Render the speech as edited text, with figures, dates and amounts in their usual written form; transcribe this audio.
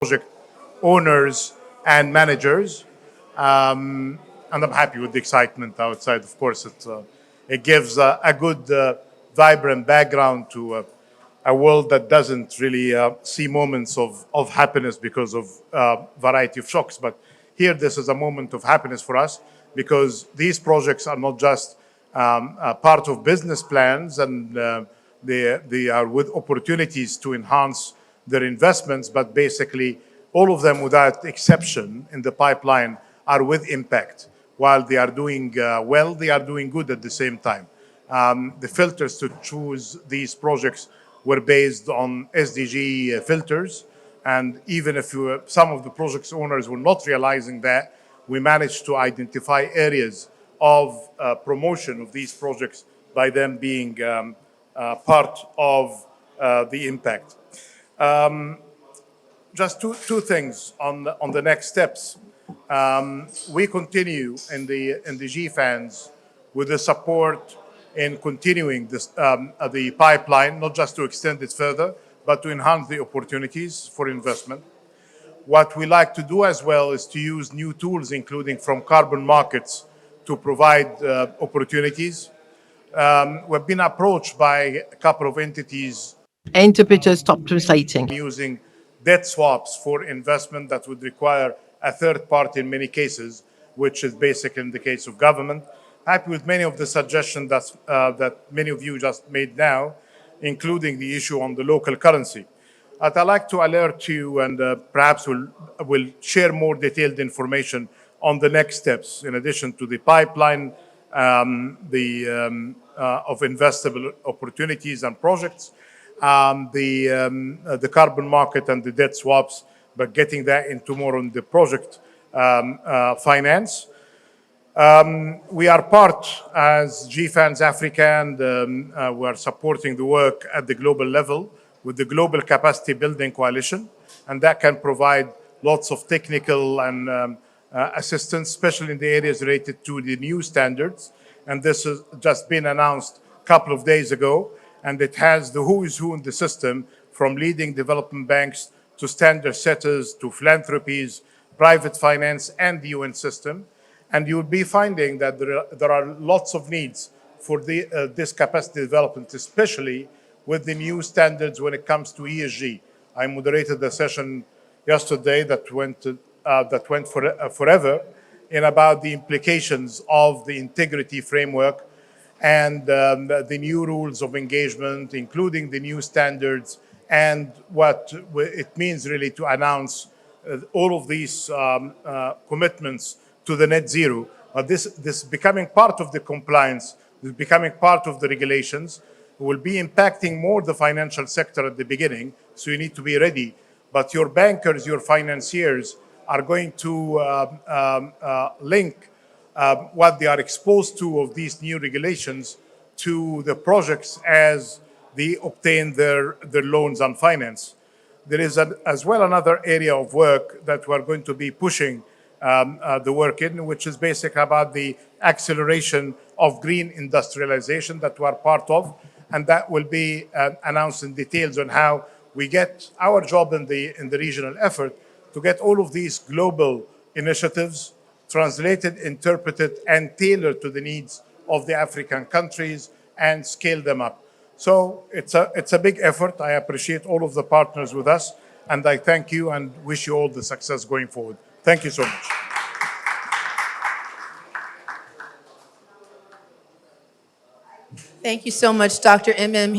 project owners and managers. And I'm happy with the excitement outside. Of course, it gives a good, vibrant background to a world that doesn't really see moments of happiness because of variety of shocks. But here, this is a moment of happiness for us because these projects are not just a part of business plans, and they are with opportunities to enhance their investments, but basically all of them without exception in the pipeline are with impact. While they are doing well, they are doing good at the same time. The filters to choose these projects were based on SDG filters. And even if some of the projects owners were not realizing that, we managed to identify areas of promotion of these projects by them being part of the impact. Just two things on the next steps. We continue in the GFANs with the support in continuing the pipeline, not just to extend it further, but to enhance the opportunities for investment. What we like to do as well is to use new tools, including from carbon markets, to provide opportunities. We've been approached by a couple of entities Interpreter stop translating. using debt swaps for investment that would require a third party in many cases, which is basic in the case of government. Happy with many of the suggestions that many of you just made now, including the issue on the local currency. I'd like to alert you, and perhaps we'll share more detailed information on the next steps, in addition to the pipeline of investable opportunities and projects, the carbon market and the debt swaps, but getting that into more on the project finance. We are part as GFANS Africa, and we are supporting the work at the global level with the Global Capacity Building Coalition, and that can provide lots of technical and assistance, especially in the areas related to the new standards. And this has just been announced a couple of days ago, and it has the who is who in the system, from leading development banks to standard setters to philanthropies, private finance, and the UN system. And you'll be finding that there are lots of needs for this capacity development, especially with the new standards when it comes to ESG. I moderated a session yesterday that went forever in about the implications of the integrity framework and the new rules of engagement, including the new standards, and what it means really to announce all of these commitments to the net zero. This becoming part of the compliance, this becoming part of the regulations, will be impacting more the financial sector at the beginning, so you need to be ready. But your bankers, your financiers are going to link what they are exposed to of these new regulations to the projects as they obtain their loans and finance. There is as well another area of work that we're going to be pushing the work in, which is basically about the acceleration of green industrialization that we're part of, and that will be announced in details on how we get our job in the regional effort to get all of these global initiatives translated, interpreted, and tailored to the needs of the African countries and scale them up. So it's a big effort. I appreciate all of the partners with us, and I thank you and wish you all the success going forward. Thank you so much. Thank you so much, Dr. MM.